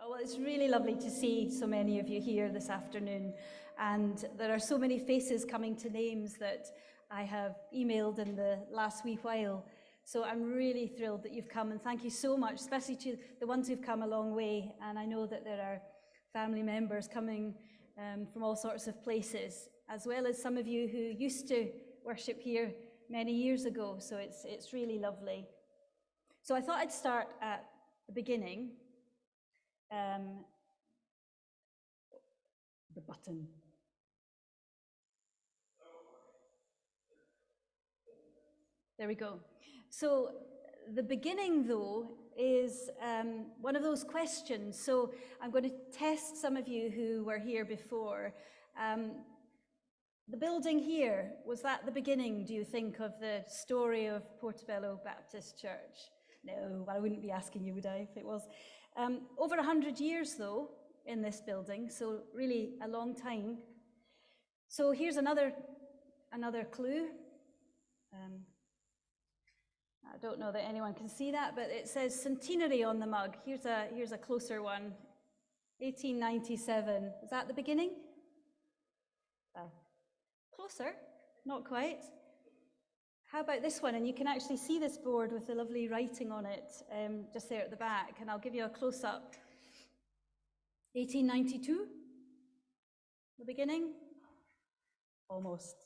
Well, it's really lovely to see so many of you here this afternoon, and there are so many faces coming to names that I have emailed in the last wee while. So I'm really thrilled that you've come, and thank you so much, especially to the ones who've come a long way. And I know that there are family members coming from all sorts of places, as well as some of you who used to worship here many years ago. So it's really lovely. So I thought I'd start at the beginning. The button. There we go. So the beginning, though, is one of those questions. So I'm going to test some of you who were here before. The building here, was that the beginning, do you think, of the story of Portobello Baptist Church? No, I wouldn't be asking you, would I, if it was? Over 100 years, though, in this building, so really a long time. So here's another clue. I don't know that anyone can see that, but it says centenary on the mug. Here's a closer one. 1897. Is that the beginning? Closer, not quite. How about this one? And you can actually see this board with the lovely writing on it just there at the back, and I'll give you a close-up. 1892, the beginning? Almost.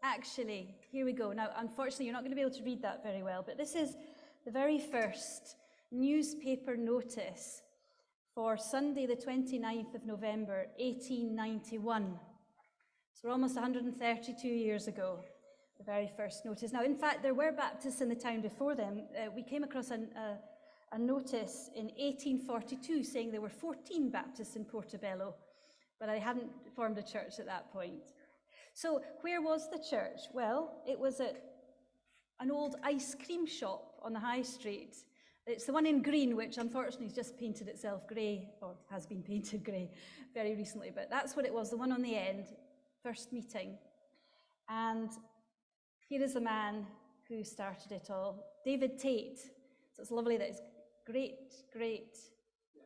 Actually, here we go. Now, unfortunately, you're not going to be able to read that very well, but this is the very first newspaper notice for Sunday, the 29th of November, 1891. So we're almost 132 years ago. The very first notice. Now, in fact, there were Baptists in the town before them. We came across a notice in 1842 saying there were 14 Baptists in Portobello, but I hadn't formed a church at that point. So where was the church? Well, it was at an old ice cream shop on the high street. It's the one in green, which unfortunately has just painted itself grey, or has been painted grey very recently, but that's what it was, the one on the end, first meeting. And here is the man who started it all, David Tate. So it's lovely that his great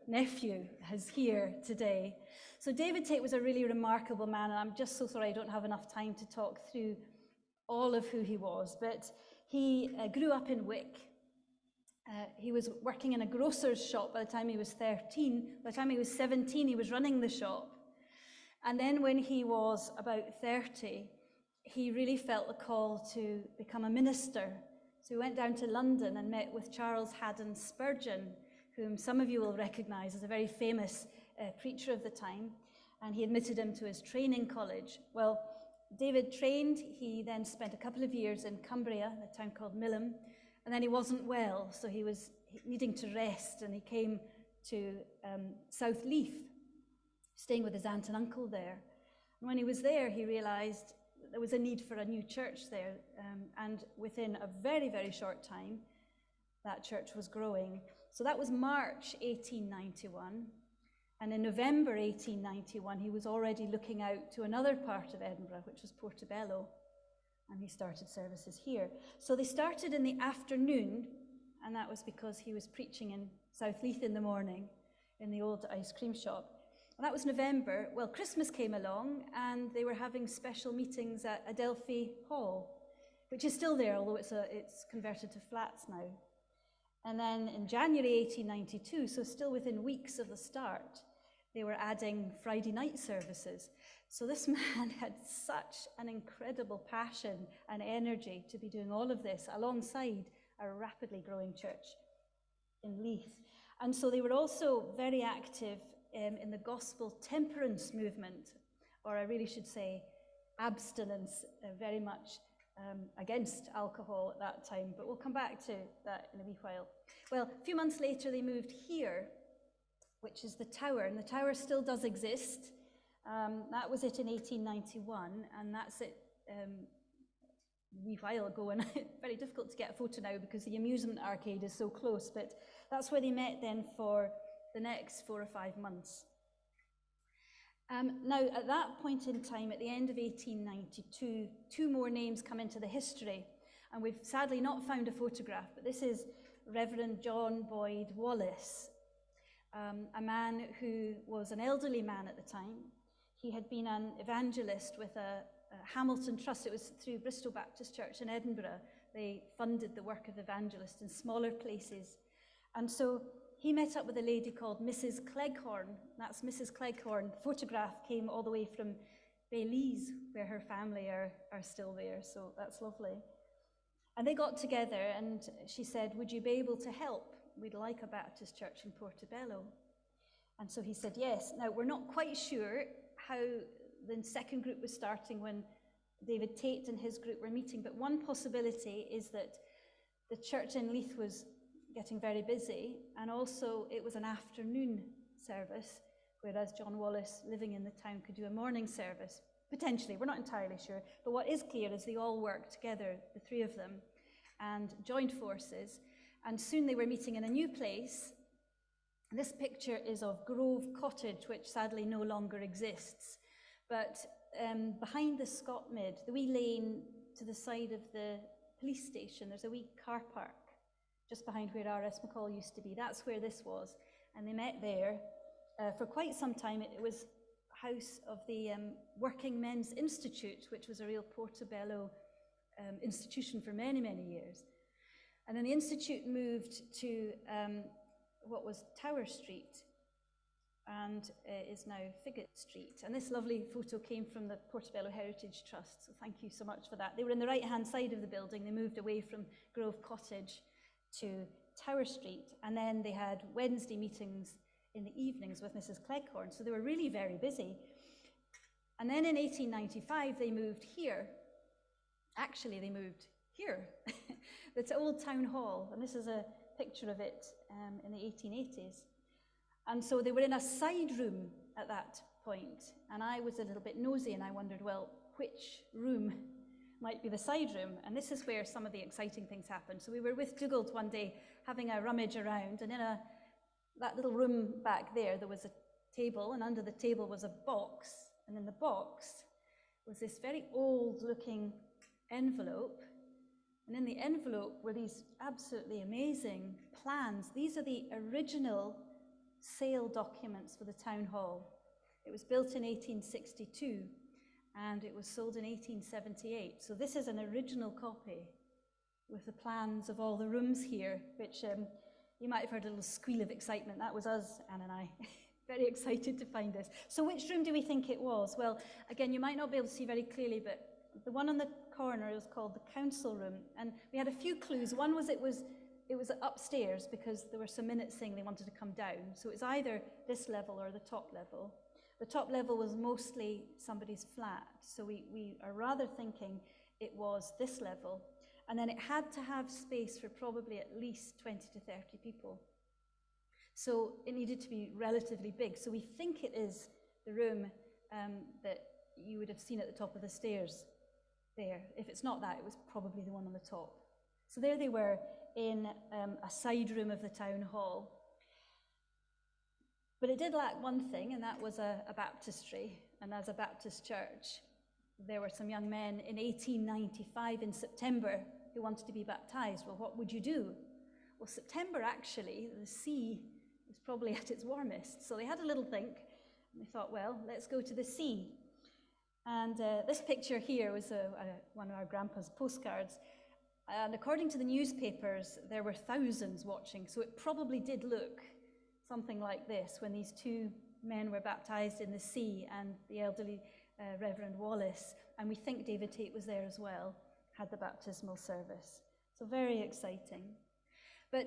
nephew is here today. So David Tate was a really remarkable man, and I'm just so sorry I don't have enough time to talk through all of who he was, but he grew up in Wick. He was working in a grocer's shop by the time he was 13. By the time he was 17, he was running the shop. And then when he was about 30, he really felt the call to become a minister. So he went down to London and met with Charles Haddon Spurgeon, whom some of you will recognize as a very famous preacher of the time, and he admitted him to his training college. Well, David trained. He then spent a couple of years in Cumbria, a town called Millom, and then he wasn't well, so he was needing to rest, and he came to South Leith, staying with his aunt and uncle there. And when he was there, he realized there was a need for a new church there, and within a very, very short time, that church was growing. So that was March 1891, and in November 1891, he was already looking out to another part of Edinburgh, which was Portobello, and he started services here. So they started in the afternoon, and that was because he was preaching in South Leith in the morning in the old ice cream shop. And that was November. Well, Christmas came along, and they were having special meetings at Adelphi Hall, which is still there, although it's converted to flats now. And then in January 1892, so still within weeks of the start, they were adding Friday night services. So this man had such an incredible passion and energy to be doing all of this alongside a rapidly growing church in Leith. And so they were also very active in the gospel temperance movement, or I really should say abstinence, very much against alcohol at that time, but we'll come back to that in a wee while. Well, a few months later they moved here, which is the tower, and the tower still does exist. That was it in 1891, and that's it a wee while ago, and very difficult to get a photo now because the amusement arcade is so close, but that's where they met then for the next 4 or 5 months. Now, at that point in time, at the end of 1892, 2 more names come into the history, and we've sadly not found a photograph, but this is Reverend John Boyd Wallace. a man who was an elderly man at the time. He had been an evangelist with a Hamilton Trust. It was through Bristol Baptist Church in Edinburgh. They funded the work of evangelists in smaller places. And so he met up with a lady called Mrs. Cleghorn. That's Mrs. Cleghorn. The photograph came all the way from Belize, where her family are still there, so that's lovely. And they got together and she said, would you be able to help? We'd like a Baptist church in Portobello. And so he said yes. Now, we're not quite sure how the second group was starting when David Tate and his group were meeting, but one possibility is that the church in Leith was getting very busy, and also it was an afternoon service, whereas John Wallace, living in the town, could do a morning service. Potentially, we're not entirely sure, but what is clear is they all worked together, the three of them, and joined forces, and soon they were meeting in a new place. This picture is of Grove Cottage, which sadly no longer exists, but behind the Scott Mid, the wee lane to the side of the police station, there's a wee car park just behind where R.S. McCall used to be. That's where this was, and they met there. For quite some time, it was house of the Working Men's Institute, which was a real Portobello institution for many, many years. And then the institute moved to what was Tower Street and is now Figget Street. And this lovely photo came from the Portobello Heritage Trust, so thank you so much for that. They were in the right-hand side of the building. They moved away from Grove Cottage to Tower Street, and then they had Wednesday meetings in the evenings with Mrs. Cleghorn, so they were really very busy. And then in 1895, they moved here. Actually, they moved here. It's Old Town Hall, and this is a picture of it in the 1880s. And so they were in a side room at that point, and I was a little bit nosy, and I wondered, well, which room might be the side room? And this is where some of the exciting things happened. So we were with Dugald one day having a rummage around, and in that little room back there, there was a table, and under the table was a box, and in the box was this very old-looking envelope, and in the envelope were these absolutely amazing plans. These are the original sale documents for the town hall. It was built in 1862, and it was sold in 1878. So this is an original copy with the plans of all the rooms here, which you might have heard a little squeal of excitement. That was us, Anne and I, very excited to find this. So which room do we think it was? Well, again, you might not be able to see very clearly, but the one on the corner is called the council room. And we had a few clues. One was it was upstairs because there were some minutes saying they wanted to come down. So it was either this level or the top level. The top level was mostly somebody's flat. So we are rather thinking it was this level. And then it had to have space for probably at least 20 to 30 people. So it needed to be relatively big. So we think it is the room that you would have seen at the top of the stairs there. If it's not that, it was probably the one on the top. So there they were in a side room of the town hall. But it did lack one thing, and that was a baptistry. And as a Baptist church, there were some young men in 1895 in September who wanted to be baptized. Well, what would you do? Well, September, actually, the sea was probably at its warmest. So they had a little think, and they thought, well, let's go to the sea. And this picture here was one of our grandpa's postcards. And according to the newspapers, there were thousands watching. So it probably did look something like this when these two men were baptized in the sea, and the elderly Reverend Wallace, and we think David Tate was there as well, had the baptismal service. So very exciting. But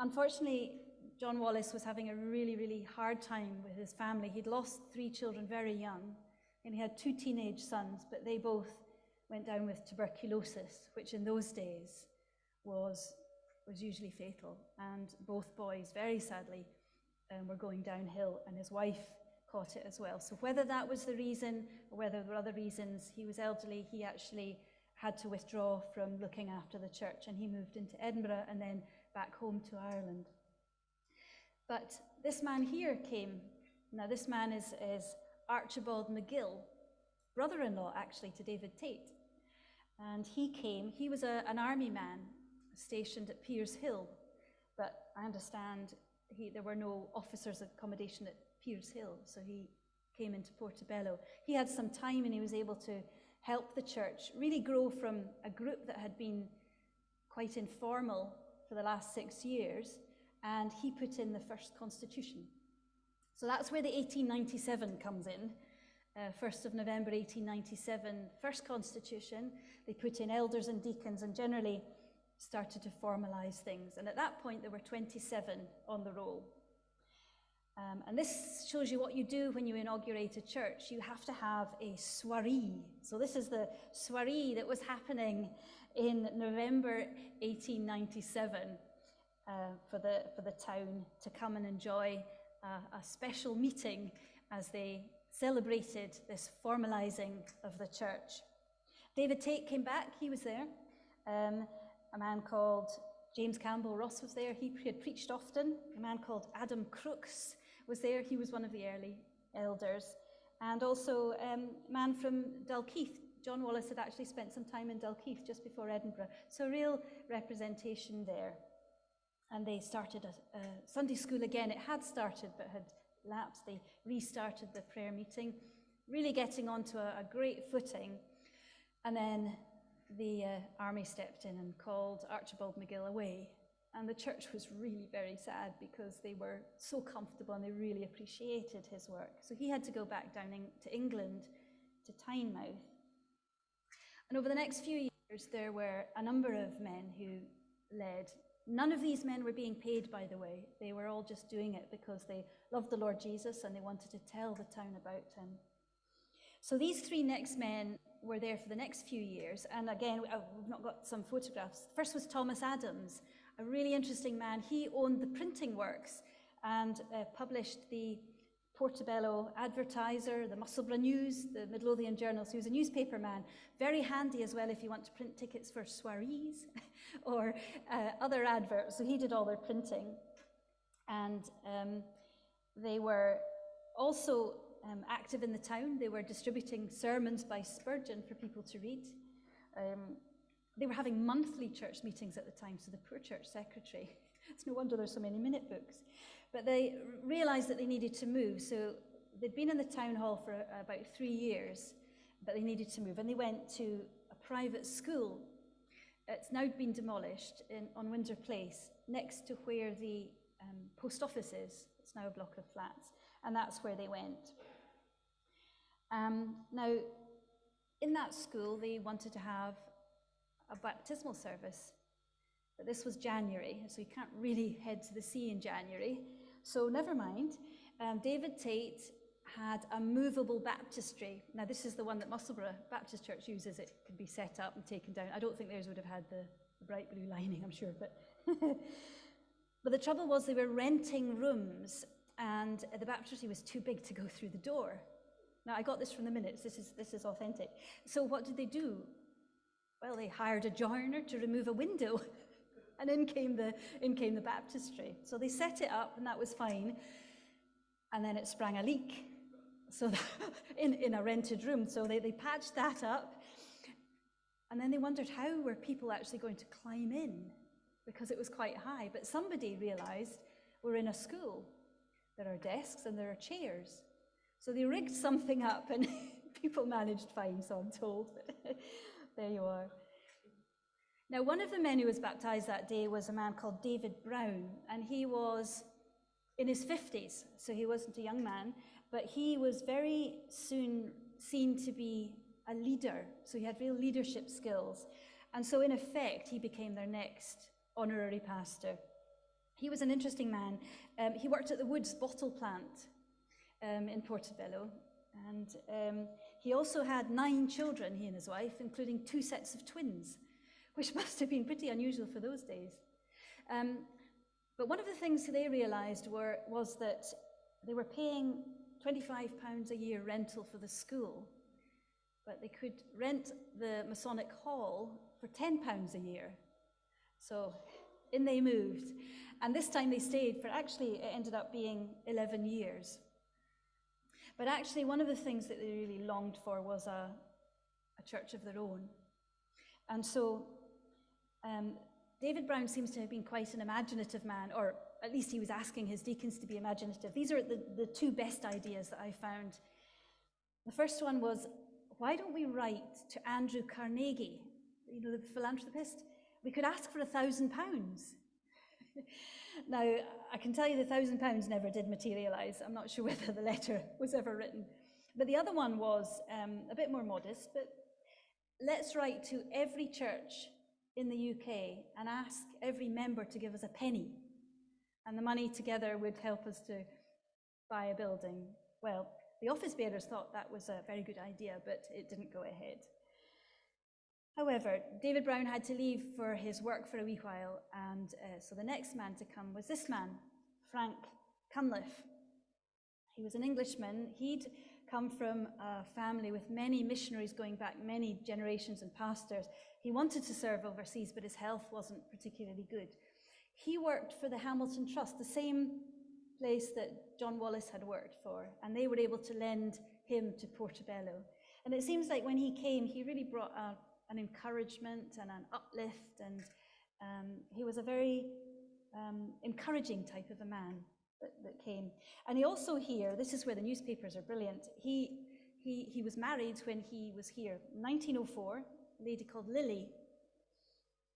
unfortunately, John Wallace was having a really, really hard time with his family. He'd lost 3 children very young, and he had 2 teenage sons, but they both went down with tuberculosis, which in those days was usually fatal. And both boys, very sadly, were going downhill, and his wife caught it as well. So whether that was the reason or whether there were other reasons, he was elderly, he actually had to withdraw from looking after the church, and he moved into Edinburgh and then back home to Ireland. But this man here came. Now this man is Archibald McGill, brother-in-law actually to David Tate. And he came, he was an army man stationed at Piers Hill, but I understand there were no officers' accommodation at Piers Hill, so he came into Portobello. He had some time and he was able to help the church really grow from a group that had been quite informal for the last 6 years, and he put in the first constitution. So that's where the 1897 comes in. 1st of November 1897, first constitution. They put in elders and deacons and generally started to formalize things. And at that point, there were 27 on the roll. And this shows you what you do when you inaugurate a church. You have to have a soiree. So this is the soiree that was happening in November 1897 for the town to come and enjoy a special meeting as they celebrated this formalizing of the church. David Tate came back, he was there. A man called James Campbell Ross was there, he had preached often. A man called Adam Crooks was there, he was one of the early elders. And also a man from Dalkeith. John Wallace had actually spent some time in Dalkeith just before Edinburgh. So real representation there. And they started a Sunday school again. It had started but had lapsed. They restarted the prayer meeting, really getting onto a great footing. And then the army stepped in and called Archibald McGill away. And the church was really very sad because they were so comfortable and they really appreciated his work. So he had to go back down to England, to Tynemouth. And over the next few years, there were a number of men who led. None of these men were being paid, by the way. They were all just doing it because they loved the Lord Jesus and they wanted to tell the town about him. So these three next men were there for the next few years. And again, we've not got some photographs. First was Thomas Adams, a really interesting man. He owned the printing works and published the Portobello Advertiser, the Musselburgh News, the Midlothian Journal. So he was a newspaper man. Very handy as well if you want to print tickets for soirees or other adverts. So he did all their printing. And they were also active in the town. They were distributing sermons by Spurgeon for people to read. They were having monthly church meetings at the time, so the poor church secretary, it's no wonder there's so many minute books. But they realized that they needed to move, so they'd been in the town hall for about 3 years, but they needed to move, and they went to a private school. It's now been demolished on Windsor Place, next to where the post office is. It's now a block of flats, and that's where they went. Now, in that school, they wanted to have a baptismal service, but this was January, so you can't really head to the sea in January, so never mind. David Tate had a movable baptistry. Now, this is the one that Musselburgh Baptist Church uses. It could be set up and taken down. I don't think theirs would have had the bright blue lining, I'm sure, but but the trouble was they were renting rooms, and the baptistry was too big to go through the door. Now, I got this from the minutes. This is authentic. So what did they do? Well, they hired a joiner to remove a window, and in came the baptistry. So they set it up, and that was fine. And then it sprang a leak, so in a rented room. So they patched that up, and then they wondered how were people actually going to climb in, because it was quite high. But somebody realized we're in a school. There are desks and there are chairs. So they rigged something up, and people managed fine, so I'm told. There you are. Now, one of the men who was baptized that day was a man called David Brown, and he was in his 50s, so he wasn't a young man, but he was very soon seen to be a leader, so he had real leadership skills. And so in effect, he became their next honorary pastor. He was an interesting man. He worked at the Woods bottle plant in Portobello, and he also had 9 children, he and his wife, including 2 sets of twins, which must have been pretty unusual for those days. But one of the things they realized was that they were paying £25 a year rental for the school, but they could rent the Masonic Hall for £10 a year. So in they moved. And this time they stayed for, actually, it ended up being 11 years. But actually, one of the things that they really longed for was a church of their own. And so David Brown seems to have been quite an imaginative man, or at least he was asking his deacons to be imaginative. These are the two best ideas that I found. The first one was, why don't we write to Andrew Carnegie, the philanthropist? We could ask for £1,000. Now, I can tell you the £1,000 never did materialize. I'm not sure whether the letter was ever written. But the other one was a bit more modest, but let's write to every church in the UK and ask every member to give us a penny. And the money together would help us to buy a building. Well, the office bearers thought that was a very good idea, but it didn't go ahead. However, David Brown had to leave for his work for a wee while, and so the next man to come was this man, Frank Cunliffe. He was an Englishman. He'd come from a family with many missionaries going back many generations and pastors. He wanted to serve overseas, but his health wasn't particularly good. He worked for the Hamilton Trust, the same place that John Wallace had worked for, and they were able to lend him to Portobello. And it seems like when he came, he really brought an encouragement and an uplift, and he was a very encouraging type of a man that came. And he also here, this is where the newspapers are brilliant, he was married when he was here, 1904, a lady called Lily.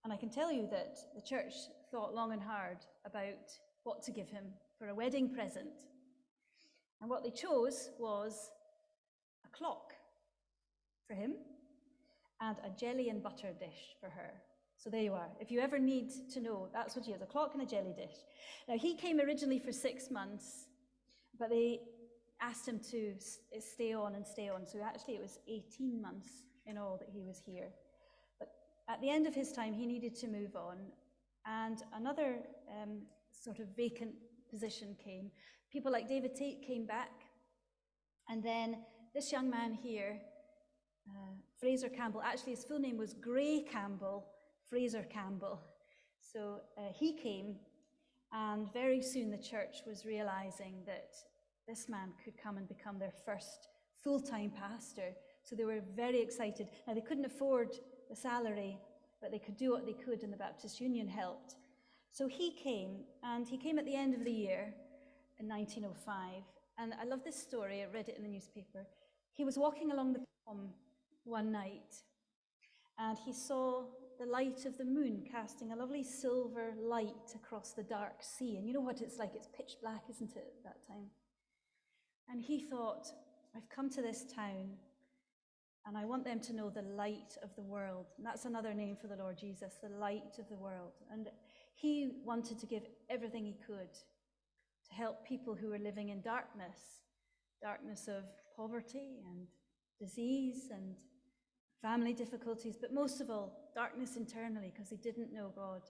And I can tell you that the church thought long and hard about what to give him for a wedding present. And what they chose was a clock for him and a jelly and butter dish for her. So there you are. If you ever need to know, that's what he has, a clock and a jelly dish. Now, he came originally for 6 months, but they asked him to stay on and stay on. So actually it was 18 months in all that he was here. But at the end of his time, he needed to move on, and another sort of vacant position came. People like David Tate came back, and then this young man here, Fraser Campbell, actually his full name was Gray Campbell, Fraser Campbell. So he came, and very soon the church was realizing that this man could come and become their first full-time pastor. So they were very excited. Now, they couldn't afford the salary, but they could do what they could, and the Baptist Union helped. So he came, and he came at the end of the year in 1905. And I love this story, I read it in the newspaper. He was walking along the pond one night, and he saw the light of the moon casting a lovely silver light across the dark sea. And you know what it's like, it's pitch black, isn't it, at that time? And he thought, I've come to this town, and I want them to know the light of the world. And that's another name for the Lord Jesus, the light of the world. And he wanted to give everything he could to help people who were living in darkness of poverty and disease and family difficulties, but most of all, darkness internally, because they didn't know God.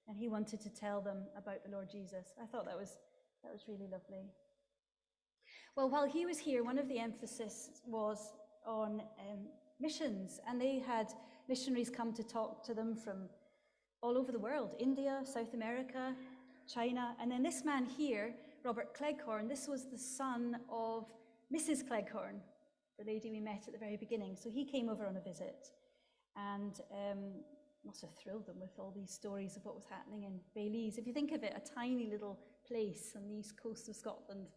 And he wanted to tell them about the Lord Jesus. I thought that was really lovely. Well, while he was here, one of the emphasis was on missions, and they had missionaries come to talk to them from all over the world, India, South America, China. And then this man here, Robert Cleghorn, this was the son of Mrs. Cleghorn, the lady we met at the very beginning. So he came over on a visit, and must have thrilled them with all these stories of what was happening in Baileys. If you think of it, a tiny little place on the east coast of Scotland,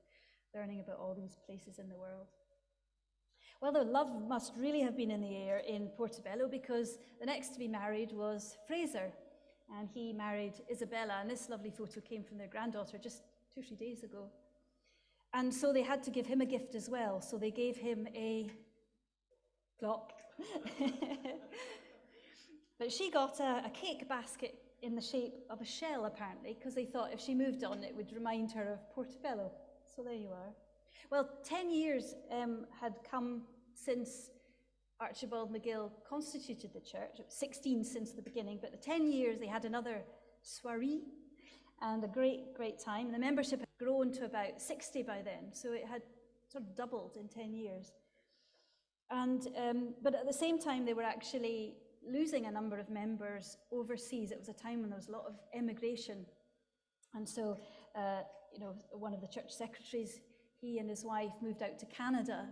learning about all these places in the world. Well, the love must really have been in the air in Portobello, because the next to be married was Fraser, and he married Isabella, and this lovely photo came from their granddaughter just 2 or 3 days ago. And so they had to give him a gift as well, so they gave him a clock. But she got a cake basket in the shape of a shell, apparently, because they thought if she moved on, it would remind her of Portobello. So there you are. Well, 10 years had come since Archibald McGill constituted the church. 16 since the beginning, but the 10 years they had another soiree and a great time. The membership had grown to about 60 by then, so it had sort of doubled in 10 years. And but at the same time, they were actually losing a number of members overseas. It was a time when there was a lot of emigration, and so one of the church secretaries, he and his wife moved out to Canada.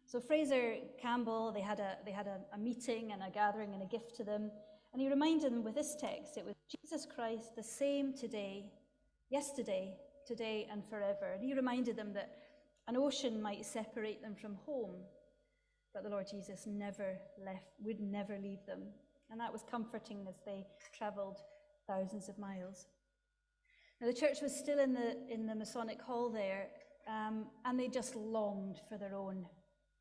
So Fraser Campbell, they had a meeting and a gathering and a gift to them, and he reminded them with this text. It was Jesus Christ, the same today yesterday, today, and forever. And he reminded them that an ocean might separate them from home, but the Lord Jesus would never leave them. And that was comforting as they traveled thousands of miles. Now, the church was still in the Masonic Hall there, and they just longed for their own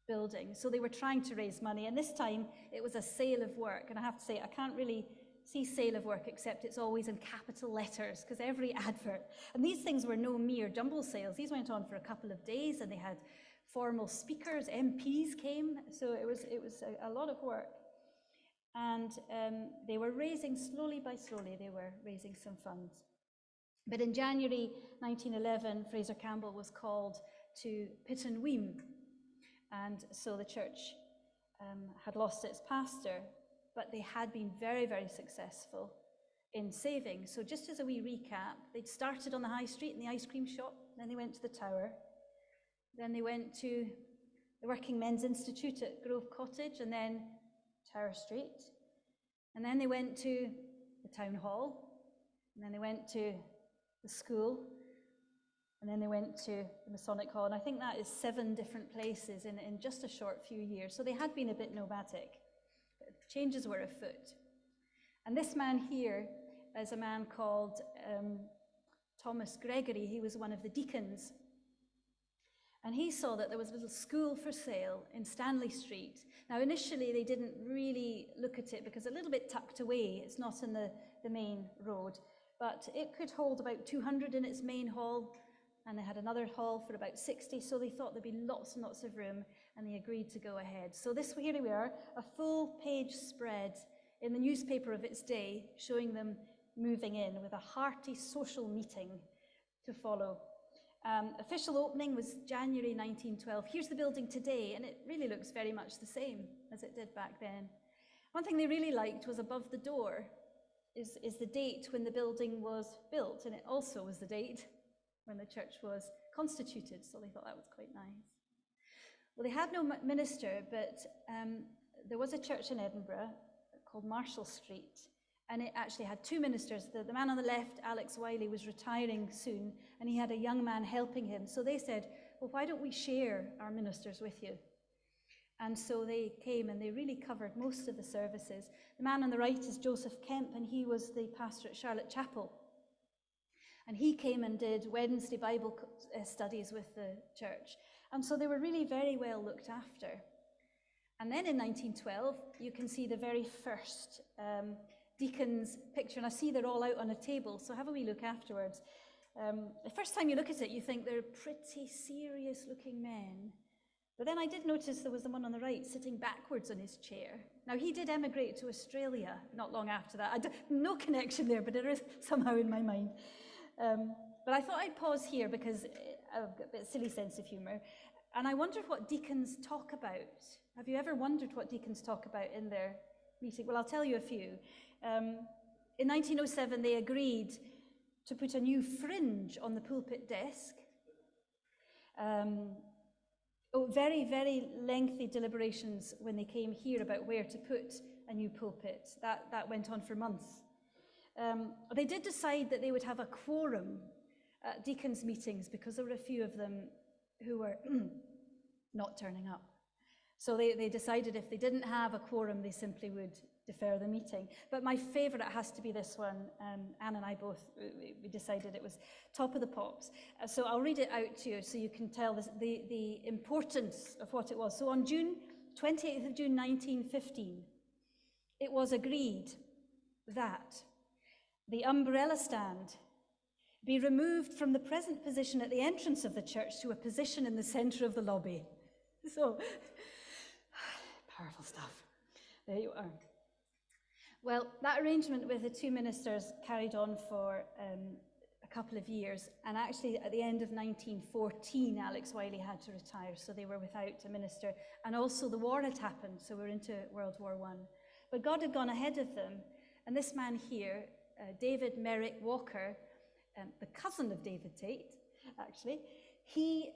building. So they were trying to raise money, and this time it was a sale of work. And I have to say, I can't really see sale of work, except it's always in capital letters, because every advert, and these things were no mere jumble sales. These went on for a couple of days, and they had formal speakers, MPs came, so it was a lot of work. And they were raising, slowly by slowly, they were raising some funds. But in January 1911, Fraser Campbell was called to Pitton Weem, and so the church had lost its pastor, but they had been very, very successful in saving. So just as a wee recap, they'd started on the high street in the ice cream shop, then they went to the Tower, then they went to the Working Men's Institute at Grove Cottage, and then Tower Street, and then they went to the Town Hall, and then they went to the school, and then they went to the Masonic Hall, and I think that is 7 different places in just a short few years. So they had been a bit nomadic. Changes were afoot. And this man here is a man called Thomas Gregory. He was one of the deacons. And he saw that there was a little school for sale in Stanley Street. Now, initially, they didn't really look at it because it's a little bit tucked away. It's not in the main road. But it could hold about 200 in its main hall, and they had another hall for about 60, so they thought there'd be lots and lots of room, and they agreed to go ahead. So here we are, a full-page spread in the newspaper of its day, showing them moving in with a hearty social meeting to follow. Official opening was January 1912. Here's the building today, and it really looks very much the same as it did back then. One thing they really liked was above the door is the date when the building was built, and it also was the date when the church was constituted, so they thought that was quite nice. Well, they had no minister, but there was a church in Edinburgh called Marshall Street, and it actually had 2 ministers. The man on the left, Alex Wiley, was retiring soon, and he had a young man helping him. So they said, well, why don't we share our ministers with you? And so they came, and they really covered most of the services. The man on the right is Joseph Kemp, and he was the pastor at Charlotte Chapel. And he came and did Wednesday Bible studies with the church. And so they were really very well looked after. And then in 1912, you can see the very first deacon's picture. And I see they're all out on a table, so have a wee look afterwards. The first time you look at it, you think they're pretty serious-looking men. But then I did notice there was the one on the right sitting backwards on his chair. Now, he did emigrate to Australia not long after that. No connection there, but it is somehow in my mind. But I thought I'd pause here because I've got a bit of silly sense of humour. And I wondered what deacons talk about. Have you ever wondered what deacons talk about in their meeting? Well, I'll tell you a few. In 1907, they agreed to put a new fringe on the pulpit desk. Very, very lengthy deliberations when they came here about where to put a new pulpit. That went on for months. They did decide that they would have a quorum at deacons' meetings because there were a few of them who were not turning up. So they decided if they didn't have a quorum, they simply would defer the meeting. But my favourite has to be this one. Anne and I both, we decided it was top of the pops. So I'll read it out to you so you can tell the importance of what it was. So on 28th of June 1915, it was agreed that the umbrella stand be removed from the present position at the entrance of the church to a position in the centre of the lobby. So, powerful stuff. There you are. Well, that arrangement with the 2 ministers carried on for a couple of years, and actually at the end of 1914, Alex Wiley had to retire, so they were without a minister, and also the war had happened, so we're into World War I. But God had gone ahead of them, and this man here, David Merrick Walker, the cousin of David Tate, actually, he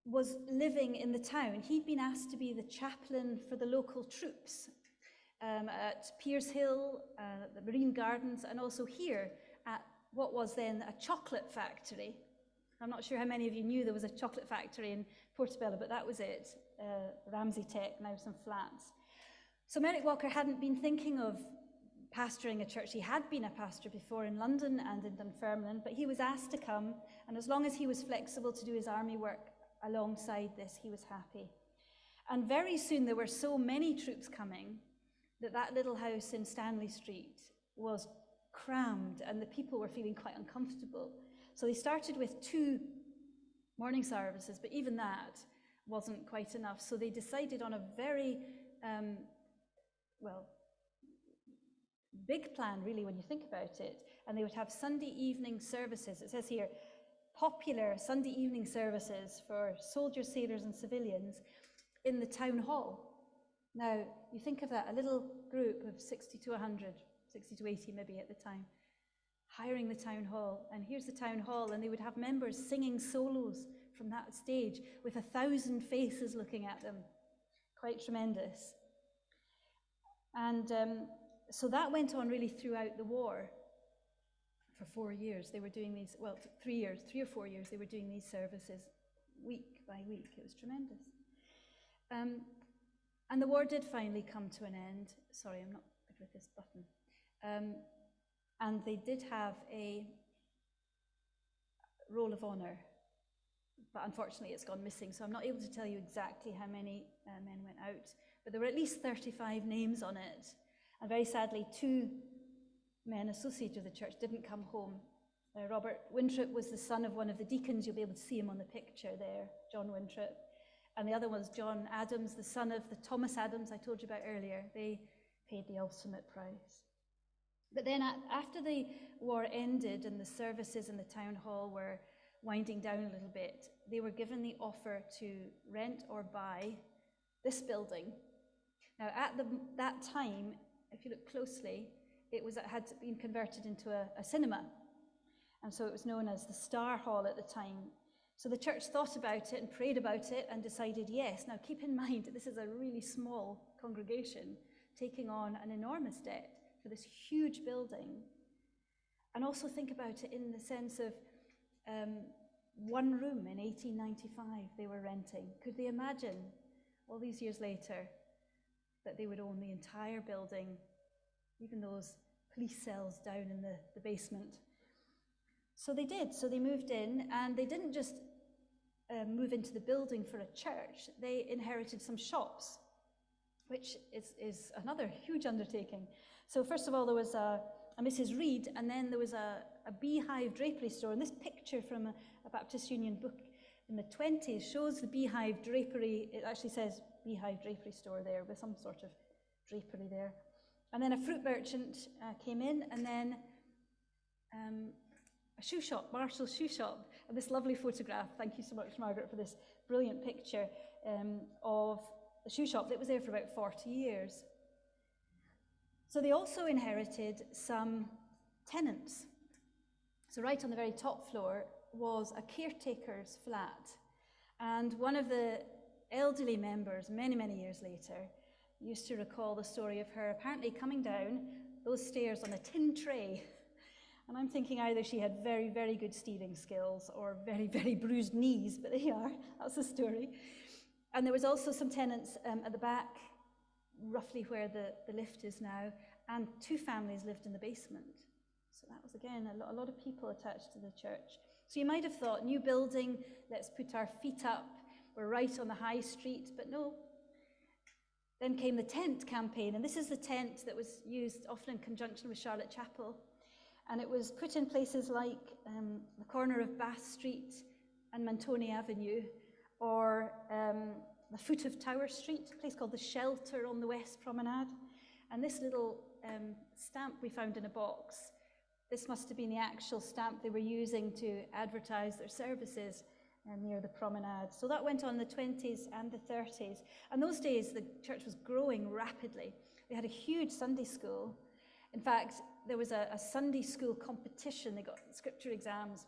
was living in the town. He'd been asked to be the chaplain for the local troops at Piers Hill, the Marine Gardens, and also here at what was then a chocolate factory. I'm not sure how many of you knew there was a chocolate factory in Portobello, but that was it. Ramsey Tech, now some flats. So Merrick Walker hadn't been thinking of pastoring a church. He had been a pastor before in London and in Dunfermline, but he was asked to come, and as long as he was flexible to do his army work alongside this, he was happy. And very soon there were so many troops coming that little house in Stanley Street was crammed, and the people were feeling quite uncomfortable. So they started with 2 morning services, but even that wasn't quite enough. So they decided on a very, big plan, really, when you think about it. And they would have Sunday evening services. It says here, popular Sunday evening services for soldiers, sailors, and civilians in the town hall. Now, you think of that, a little group of 60 to 100, 60 to 80 maybe at the time, hiring the town hall. And here's the town hall, and they would have members singing solos from that stage with 1,000 faces looking at them. Quite tremendous. And so that went on really throughout the war. For 4 years, they were doing these, 3 or 4 years, they were doing these services week by week. It was tremendous. And the war did finally come to an end. Sorry, I'm not good with this button. And they did have a roll of honor, but unfortunately it's gone missing, so I'm not able to tell you exactly how many men went out, but there were at least 35 names on it. And very sadly, 2 men associated with the church didn't come home. Robert Winthrop was the son of one of the deacons. You'll be able to see him on the picture there, John Winthrop. And the other was John Adams, the son of the Thomas Adams I told you about earlier. They paid the ultimate price. But then after the war ended and the services in the town hall were winding down a little bit, they were given the offer to rent or buy this building. Now, at that time, if you look closely, it had been converted into a cinema. And so it was known as the Star Hall at the time. So the church thought about it and prayed about it and decided yes. Now keep in mind that this is a really small congregation taking on an enormous debt for this huge building. And also think about it in the sense of one room in 1895 they were renting. Could they imagine all these years later that they would own the entire building, even those police cells down in the basement? So they did. So they moved in, and they didn't just move into the building for a church. They inherited some shops, which is another huge undertaking. So first of all, there was a Mrs. Reed, and then there was a beehive drapery store. And this picture from a Baptist Union book in the 20s shows the beehive drapery. It actually says beehive drapery store there with some sort of drapery there. And then a fruit merchant came in, and then a shoe shop, Marshall's shoe shop, and this lovely photograph. Thank you so much, Margaret, for this brilliant picture of the shoe shop that was there for about 40 years. So they also inherited some tenants. So right on the very top floor was a caretaker's flat. And one of the elderly members, many, many years later, used to recall the story of her apparently coming down those stairs on a tin tray. And I'm thinking either she had very, very good steering skills or very, very bruised knees, but there you are, that's the story. And there was also some tenants at the back, roughly where the lift is now, and 2 families lived in the basement. So that was, again, a lot of people attached to the church. So you might have thought, new building, let's put our feet up, we're right on the high street, but no. Then came the tent campaign, and this is the tent that was used often in conjunction with Charlotte Chapel. And it was put in places like the corner of Bath Street and Montoni Avenue, or the foot of Tower Street, a place called the Shelter on the West Promenade. And this little stamp we found in a box, this must have been the actual stamp they were using to advertise their services near the promenade. So that went on in the 20s and the 30s. And those days, the church was growing rapidly. They had a huge Sunday school. In fact, there was a Sunday school competition. They got scripture exams,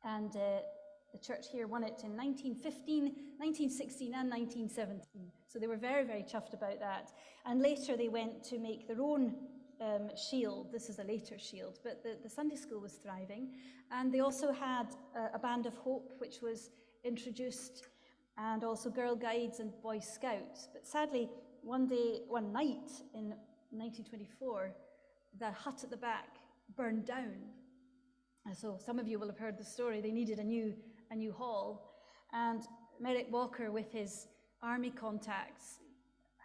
and the church here won it in 1915, 1916, and 1917. So they were very, very chuffed about that. And later they went to make their own Shield. This is a later Shield, but the Sunday school was thriving. And they also had a Band of Hope, which was introduced, and also Girl Guides and Boy Scouts. But sadly, one night in 1924, the hut at the back burned down. And so some of you will have heard the story. They needed a new hall. And Merrick Walker, with his army contacts,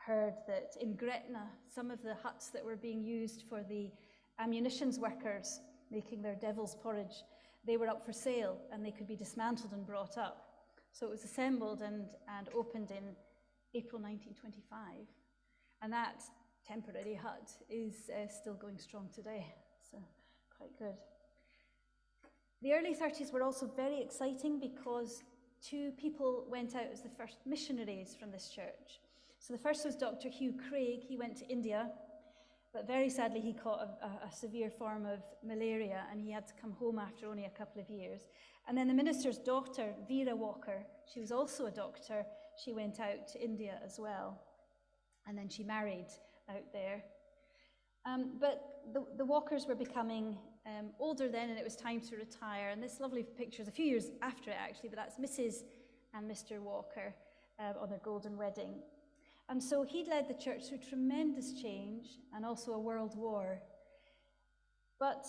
heard that in Gretna, some of the huts that were being used for the ammunitions workers making their devil's porridge, they were up for sale and they could be dismantled and brought up. So it was assembled and opened in April 1925. And that temporary hut is still going strong today, so quite good. The early 30s were also very exciting because two people went out as the first missionaries from this church. So the first was Dr. Hugh Craig. He went to India, but very sadly he caught a severe form of malaria and he had to come home after only a couple of years. And then the minister's daughter, Vera Walker, she was also a doctor. She went out to India as well. And then she married out there. But the Walkers were becoming older then, and it was time to retire. And this lovely picture is a few years after it, actually, but that's Mrs. and Mr. Walker on their golden wedding. And so he'd led the church through tremendous change and also a world war. But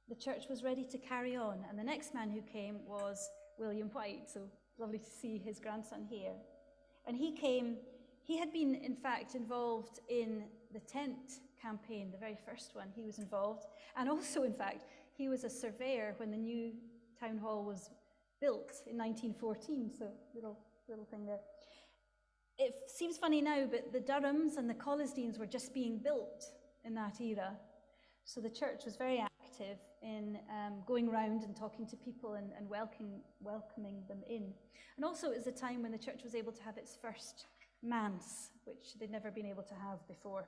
the church was ready to carry on. And the next man who came was William White. So lovely to see his grandson here. And he had been, in fact, involved in the tent campaign, the very first one. He was involved. And also, in fact, he was a surveyor when the new town hall was built in 1914. So little thing there. It seems funny now, but the Durhams and the Collisdeans were just being built in that era. So the church was very active in going around and talking to people and welcoming them in. And also it was a time when the church was able to have its first manse, which they'd never been able to have before.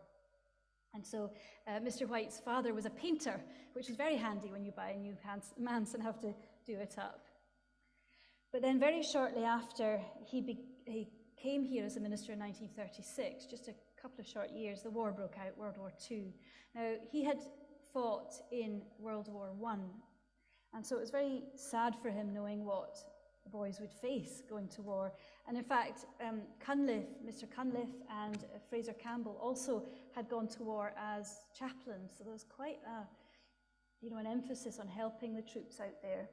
And so Mr. White's father was a painter, which is very handy when you buy a new manse and have to do it up. But then very shortly after he came here as a minister in 1936, just a couple of short years, the war broke out, World War II. Now, he had fought in World War I, and so it was very sad for him knowing what the boys would face going to war. And in fact, Mr. Cunliffe and Fraser Campbell also had gone to war as chaplains, so there was quite an emphasis on helping the troops out there.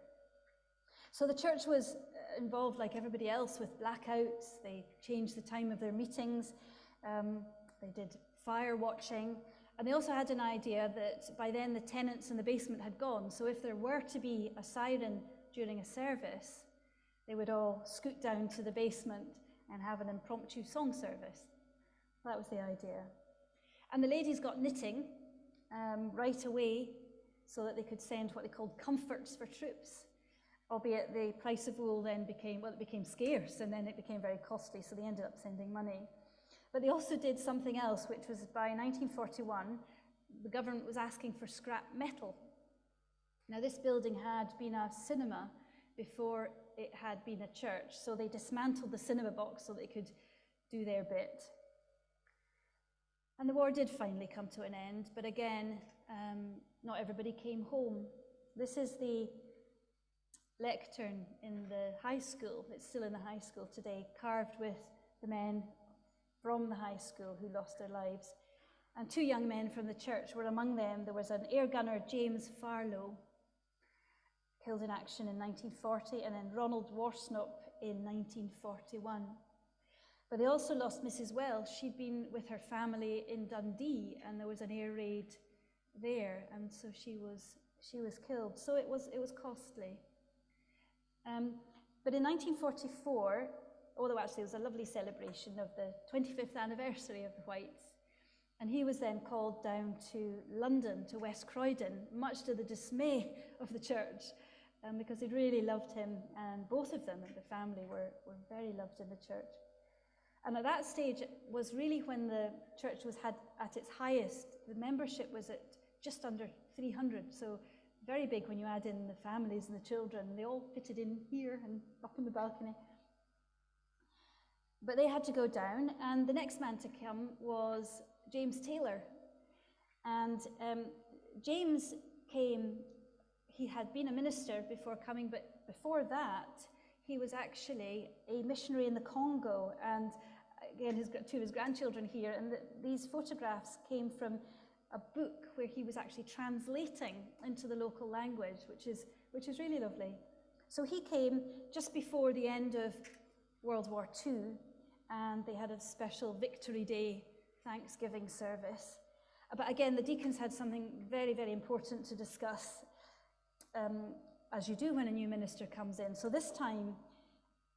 So the church was involved, like everybody else, with blackouts. They changed the time of their meetings. They did fire watching. And they also had an idea that by then the tenants in the basement had gone. So if there were to be a siren during a service, they would all scoot down to the basement and have an impromptu song service. That was the idea. And the ladies got knitting right away so that they could send what they called comforts for troops. Albeit the price of wool then became scarce, and then it became very costly, so they ended up sending money. But they also did something else, which was by 1941, the government was asking for scrap metal. Now this building had been a cinema before it had been a church, so they dismantled the cinema box so they could do their bit. And the war did finally come to an end, but again, not everybody came home. This is the lectern in the high school. It's still in the high school today, carved with the men from the high school who lost their lives. And two young men from the church were among them. There was an air gunner, James Farlow, killed in action in 1940, and then Ronald Worsnop in 1941. But they also lost Mrs. Wells. She'd been with her family in Dundee, and there was an air raid there, and so she was killed. So it was costly. But in 1944, although actually it was a lovely celebration of the 25th anniversary of the Whites, and he was then called down to London, to West Croydon, much to the dismay of the church, because they'd really loved him, and both of them and the family were very loved in the church. And at that stage was really when the church was at its highest. The membership was at just under 300, so very big when you add in the families and the children. They all fitted in here and up on the balcony. But they had to go down, and the next man to come was James Taylor. And James came, he had been a minister before coming, but before that, he was actually a missionary in the Congo. And again, two of his grandchildren here, and these photographs came from a book where he was actually translating into the local language, which is really lovely. So he came just before the end of World War II, and they had a special Victory Day Thanksgiving service. But again, the deacons had something very, very important to discuss, as you do when a new minister comes in. So this time,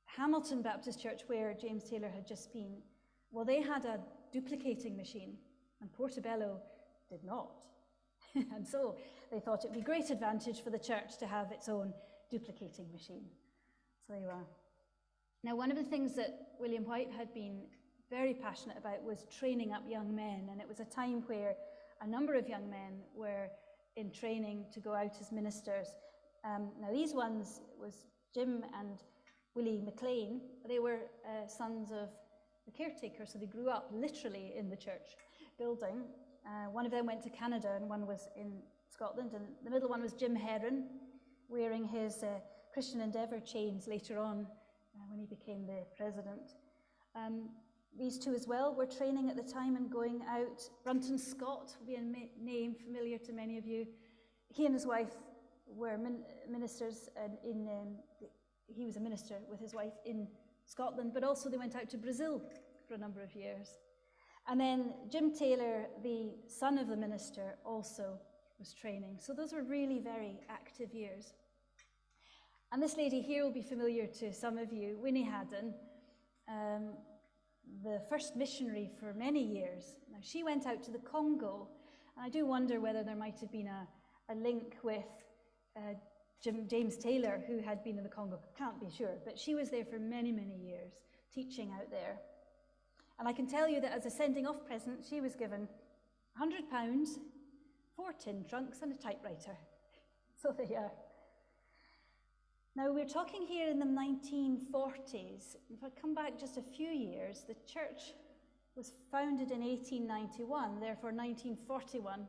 Hamilton Baptist Church, where James Taylor had just been, well, they had a duplicating machine, and Portobello did not. And so they thought it'd be a great advantage for the church to have its own duplicating machine. So there you are. Now, one of the things that William White had been very passionate about was training up young men, and it was a time where a number of young men were in training to go out as ministers. Now, these ones was Jim and Willie McLean. They were sons of the caretaker, so they grew up literally in the church building. One of them went to Canada and one was in Scotland, and the middle one was Jim Heron, wearing his Christian Endeavour chains later on when he became the president. These two as well were training at the time and going out. Brunton Scott will be a name familiar to many of you. He and his wife were ministers, and he was a minister with his wife in Scotland, but also they went out to Brazil for a number of years. And then Jim Taylor, the son of the minister, also was training. So those were really very active years. And this lady here will be familiar to some of you, Winnie Haddon, the first missionary for many years. Now, she went out to the Congo, and I do wonder whether there might have been a link with James Taylor, who had been in the Congo. Can't be sure, but she was there for many, many years, teaching out there. And I can tell you that as a sending off present, she was given £100, 4 tin trunks, and a typewriter. So there you are. Now, we're talking here in the 1940s. If I come back just a few years, the church was founded in 1891, therefore 1941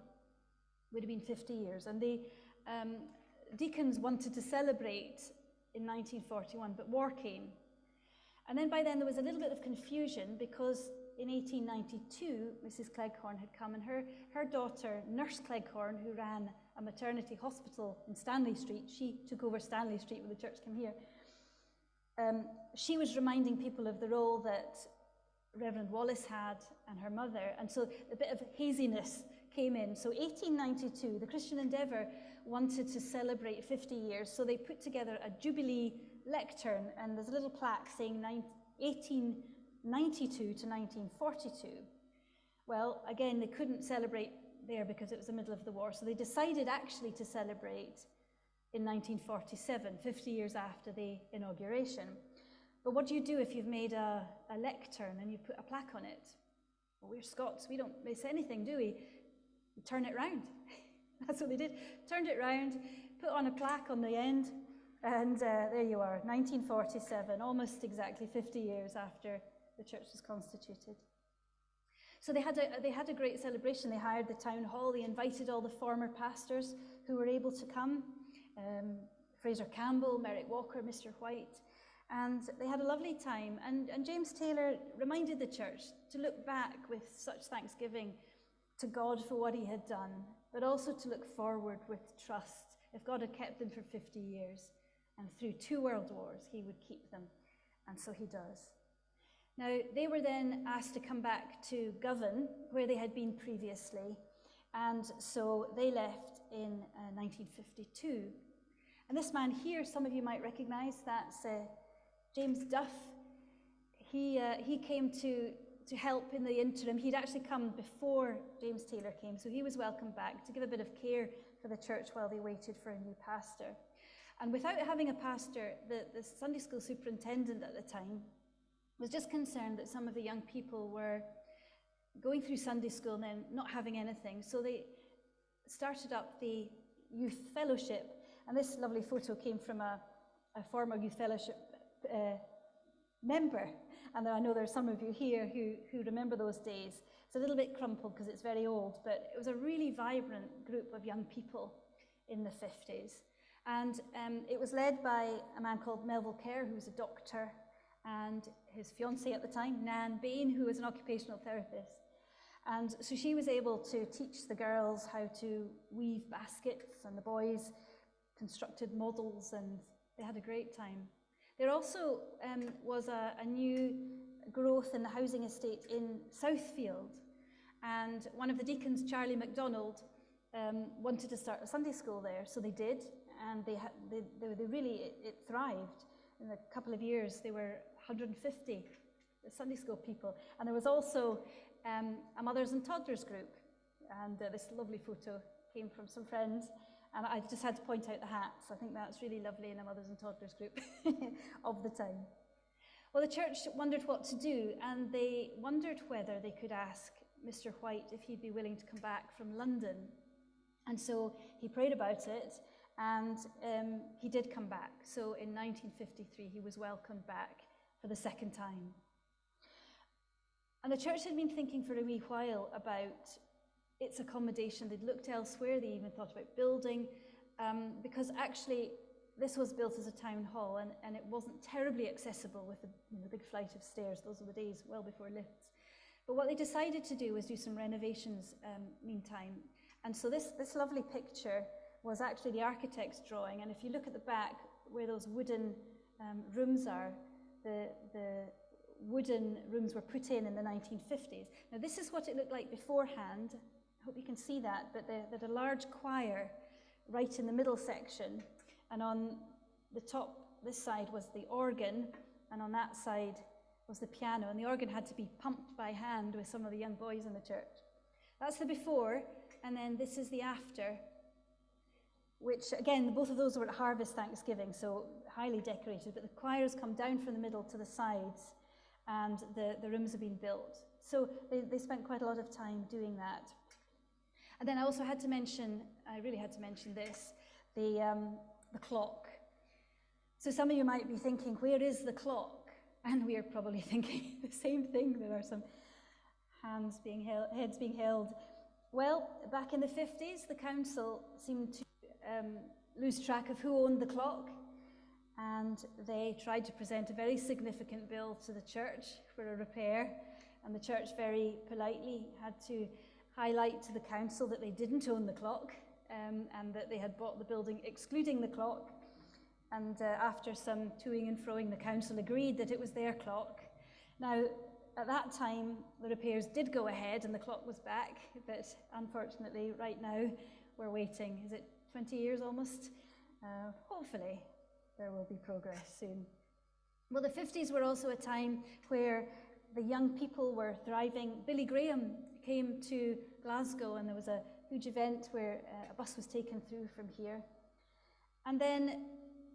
would have been 50 years. And the deacons wanted to celebrate in 1941, but war came. And then by then there was a little bit of confusion, because in 1892, Mrs. Cleghorn had come, and her daughter, Nurse Cleghorn, who ran a maternity hospital in Stanley Street, she took over Stanley Street when the church came here. She was reminding people of the role that Reverend Wallace had and her mother, and so a bit of haziness came in. So 1892, the Christian Endeavour wanted to celebrate 50 years, so they put together a Jubilee lectern, and there's a little plaque saying 1892 to 1942. Well, again, they couldn't celebrate there because it was the middle of the war, so they decided actually to celebrate in 1947, 50 years after the inauguration. But what do you do if you've made a lectern and you put a plaque on it? Well, we're Scots, we don't miss anything, do we? We turn it round. That's what they did. Turned it round, put on a plaque on the end, and there you are, 1947, almost exactly 50 years after the church was constituted. So they had a great celebration. They hired the town hall. They invited all the former pastors who were able to come, Fraser Campbell, Merrick Walker, Mr. White, and they had a lovely time. And James Taylor reminded the church to look back with such thanksgiving to God for what he had done, but also to look forward with trust. If God had kept them for 50 years, and through 2 world wars, he would keep them. And so he does. Now, they were then asked to come back to Govan, where they had been previously. And so they left in 1952. And this man here, some of you might recognize, that's James Duff. He came to help in the interim. He'd actually come before James Taylor came, so he was welcomed back to give a bit of care for the church while they waited for a new pastor. And without having a pastor, the Sunday school superintendent at the time was just concerned that some of the young people were going through Sunday school and then not having anything. So they started up the youth fellowship. And this lovely photo came from a former youth fellowship member. And I know there are some of you here who remember those days. It's a little bit crumpled because it's very old, but it was a really vibrant group of young people in the 50s. And it was led by a man called Melville Kerr, who was a doctor, and his fiancée at the time, Nan Bain, who was an occupational therapist. And so she was able to teach the girls how to weave baskets, and the boys constructed models, and they had a great time. There also was a new growth in the housing estate in Southfield, and one of the deacons, Charlie MacDonald, wanted to start a Sunday school there, so they did, and they really, it thrived. In a couple of years, there were 150 Sunday school people, and there was also a mothers and toddlers group, and this lovely photo came from some friends, and I just had to point out the hats. I think that's really lovely in a mothers and toddlers group of the time. Well, the church wondered what to do, and they wondered whether they could ask Mr. White if he'd be willing to come back from London. And so he prayed about it, and he did come back. So in 1953, he was welcomed back for the second time. And the church had been thinking for a wee while about its accommodation. They'd looked elsewhere. They even thought about building, because actually this was built as a town hall, and it wasn't terribly accessible with the big flight of stairs. Those were the days well before lifts. But what they decided to do was do some renovations meantime. And so this lovely picture was actually the architect's drawing. And if you look at the back where those wooden rooms are, the wooden rooms were put in the 1950s. Now this is what it looked like beforehand. I hope you can see that, but there's a large choir right in the middle section. And on the top, this side was the organ, and on that side was the piano. And the organ had to be pumped by hand with some of the young boys in the church. That's the before, and then this is the after, which again, both of those were at Harvest Thanksgiving, so highly decorated, but the choirs come down from the middle to the sides, and the rooms have been built. So they spent quite a lot of time doing that. And then I also had to mention, I really had to mention this, the clock. So some of you might be thinking, where is the clock? And we are probably thinking the same thing. There are some heads being held. Well, back in the 50s, the council seemed to lose track of who owned the clock, and they tried to present a very significant bill to the church for a repair, and the church very politely had to highlight to the council that they didn't own the clock, and that they had bought the building excluding the clock. And after some toing and froing, the council agreed that it was their clock. Now, at that time, the repairs did go ahead and the clock was back, but unfortunately, right now, we're waiting. Is it 20 years almost? Hopefully, there will be progress soon. Well, the 50s were also a time where the young people were thriving. Billy Graham came to Glasgow, and there was a huge event where a bus was taken through from here. And then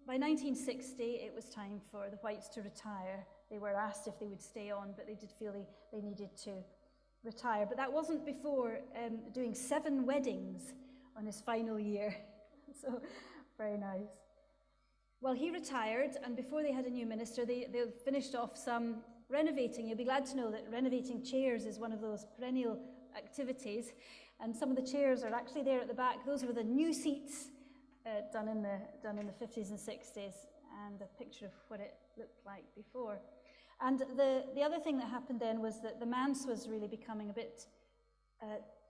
by 1960, it was time for the Whites to retire. They were asked if they would stay on, but they did feel they needed to retire. But that wasn't before doing 7 weddings on his final year. So, very nice. Well, he retired, and before they had a new minister, they finished off some renovating. You'll be glad to know that renovating chairs is one of those perennial activities, and some of the chairs are actually there at the back. Those were the new seats done in the 50s and 60s, and a picture of what it looked like before. And the other thing that happened then was that the manse was really becoming a bit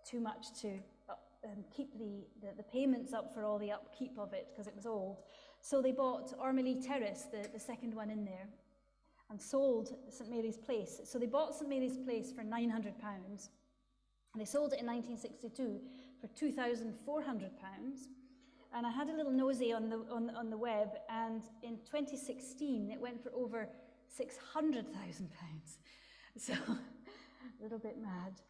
too much to keep the payments up for all the upkeep of it, because it was old. So they bought Ormley Terrace, the second one in there, and sold St Mary's Place. So they bought St Mary's Place for £900, and they sold it in 1962 for £2,400. And I had a little nosy on the web, and in 2016 it went for over £600,000. So a little bit mad.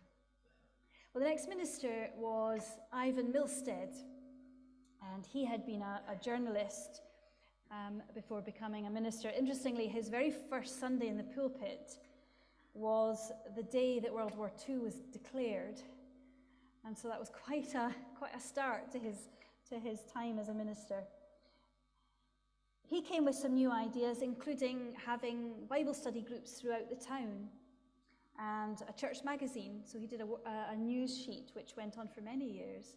Well, the next minister was Ivan Milstead, and he had been a journalist before becoming a minister. Interestingly, his very first Sunday in the pulpit was the day that World War II was declared, and so that was quite a start to his time as a minister. He came with some new ideas, including having Bible study groups throughout the town. and a church magazine. So he did a news sheet which went on for many years.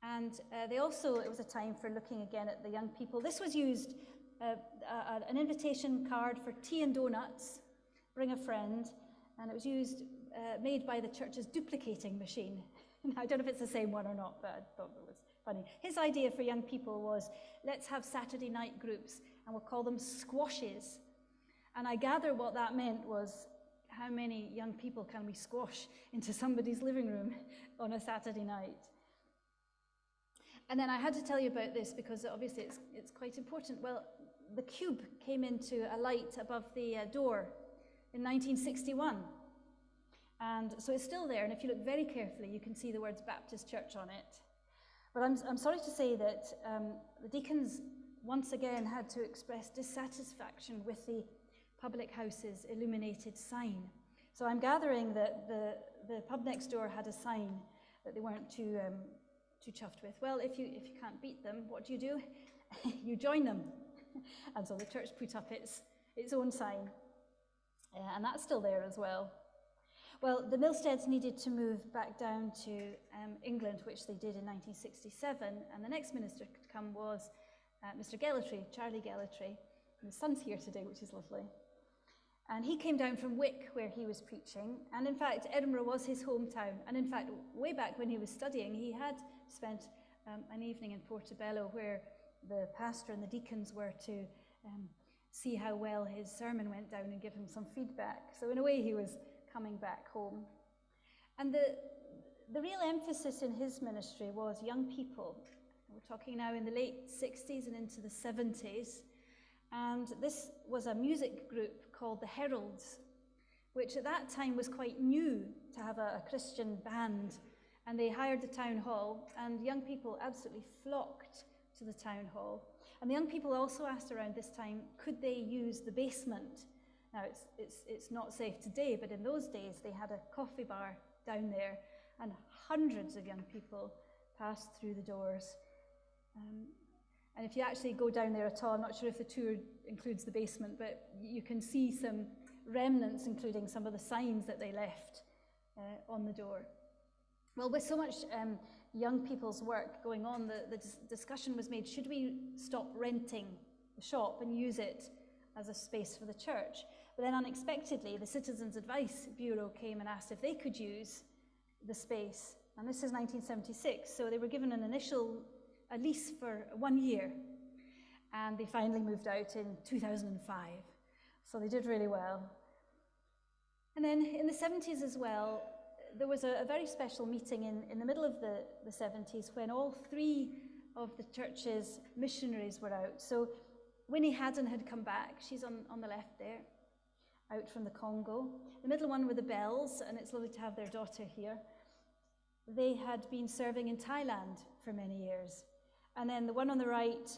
And it was a time for looking again at the young people. This was used, an invitation card for tea and donuts, bring a friend, and it was made by the church's duplicating machine. I don't know if it's the same one or not, but I thought it was funny. His idea for young people was, let's have Saturday night groups, and we'll call them squashes. And I gather what that meant was, how many young people can we squash into somebody's living room on a Saturday night? And then I had to tell you about this because obviously it's quite important. Well, the cube came into a light above the door in 1961. And so it's still there, and if you look very carefully, you can see the words Baptist Church on it. But I'm sorry to say that the deacons once again had to express dissatisfaction with the public house's illuminated sign. So I'm gathering that the pub next door had a sign that they weren't too chuffed with. Well, if you can't beat them, what do? You join them. And so the church put up its own sign, and that's still there as well. Well, the Milsteads needed to move back down to England, which they did in 1967, and the next minister to come was Mr. Gellatry, Charlie Gellatry, and his son's here today, which is lovely. And he came down from Wick, where he was preaching, and in fact, Edinburgh was his hometown, and in fact, way back when he was studying, he had spent an evening in Portobello where the pastor and the deacons were to see how well his sermon went down and give him some feedback. So in a way, he was coming back home. And the real emphasis in his ministry was young people. We're talking now in the late 60s and into the 70s. And this was a music group called the Heralds, which at that time was quite new to have a Christian band. And they hired the town hall, and young people absolutely flocked to the town hall. And the young people also asked around this time, could they use the basement? Now, it's not safe today, but in those days, they had a coffee bar down there, and hundreds of young people passed through the doors. And if you actually go down there at all, I'm not sure if the tour includes the basement, but you can see some remnants, including some of the signs that they left on the door. Well, with so much young people's work going on, the discussion was made, should we stop renting the shop and use it as a space for the church? But then unexpectedly, the Citizens Advice Bureau came and asked if they could use the space. And this is 1976, so they were given a lease for 1 year. And they finally moved out in 2005. So they did really well. And then in the 70s as well, there was a very special meeting in the middle of the 70s when all three of the church's missionaries were out. So Winnie Haddon had come back. She's on the left there, out from the Congo. The middle one were the Bells, and it's lovely to have their daughter here. They had been serving in Thailand for many years. And then the one on the right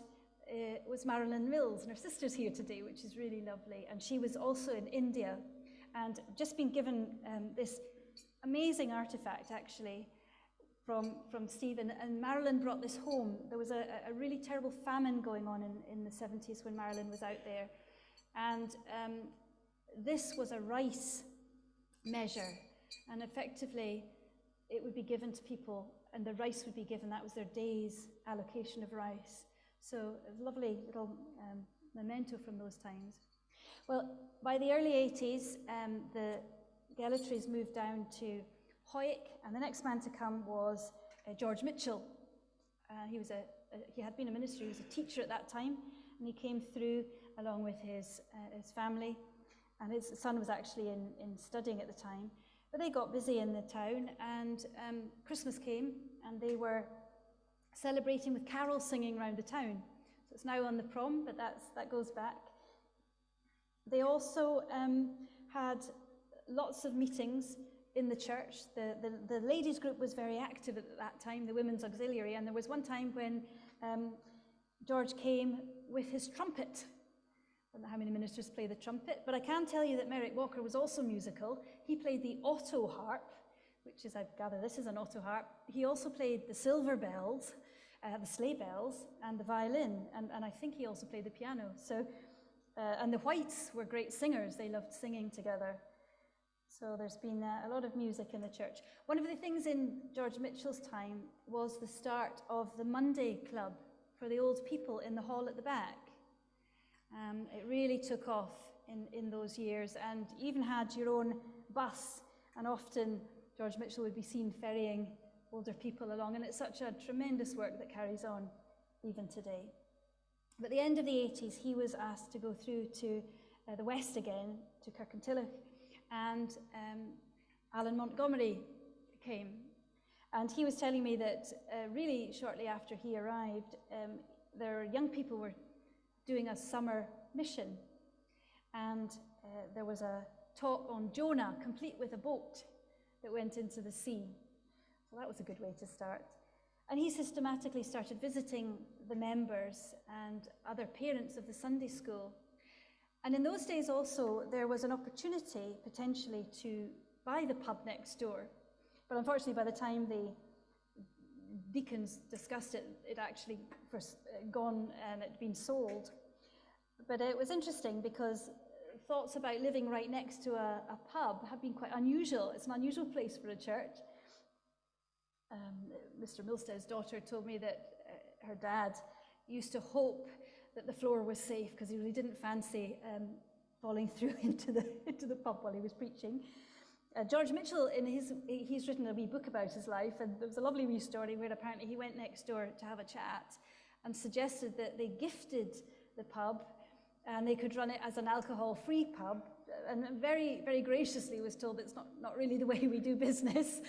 was Marilyn Mills, and her sister's here today, which is really lovely. And she was also in India, and just been given this amazing artifact, actually, from Stephen. And Marilyn brought this home. There was a really terrible famine going on in the 70s when Marilyn was out there. And this was a rice measure, and effectively it would be given to people, and the rice would be given. That was their day's allocation of rice. So a lovely little memento from those times. Well, by the early 80s, the Gellatrys moved down to Hoyk, and the next man to come was George Mitchell. He had been a minister. He was a teacher at that time, and he came through along with his family, and his son was actually in studying at the time. But they got busy in the town, and Christmas came, and they were celebrating with carols singing around the town. So it's now on the prom, but that goes back. They also had lots of meetings in the church. The ladies group was very active at that time, the women's auxiliary, and there was one time when George came with his trumpet. I don't know how many ministers play the trumpet, but I can tell you that Merrick Walker was also musical. He played the auto harp, which is, I gather this is an auto harp. He also played the silver bells, the sleigh bells, and the violin, and I think he also played the piano. So, and the Whites were great singers. They loved singing together. So there's been a lot of music in the church. One of the things in George Mitchell's time was the start of the Monday Club for the old people in the hall at the back. It really took off in those years, and even had your own bus, and often George Mitchell would be seen ferrying older people along, and it's such a tremendous work that carries on even today. But at the end of the 80s, he was asked to go through to the west again, to Kirkintilloch, and Alan Montgomery came. And he was telling me that really shortly after he arrived, their young people were doing a summer mission. And there was a talk on Jonah, complete with a boat that went into the sea. So that was a good way to start. And he systematically started visiting the members and other parents of the Sunday school. And in those days also, there was an opportunity potentially to buy the pub next door. But unfortunately, by the time the deacons discussed it, it actually was gone and it had been sold. But it was interesting because thoughts about living right next to a pub have been quite unusual. It's an unusual place for a church. Mr. Milstead's daughter told me that her dad used to hope that the floor was safe because he really didn't fancy falling through into the pub while he was preaching. George Mitchell, he's written a wee book about his life, and there was a lovely wee story where apparently he went next door to have a chat and suggested that they gifted the pub and they could run it as an alcohol-free pub, and very, very graciously was told it's not really the way we do business.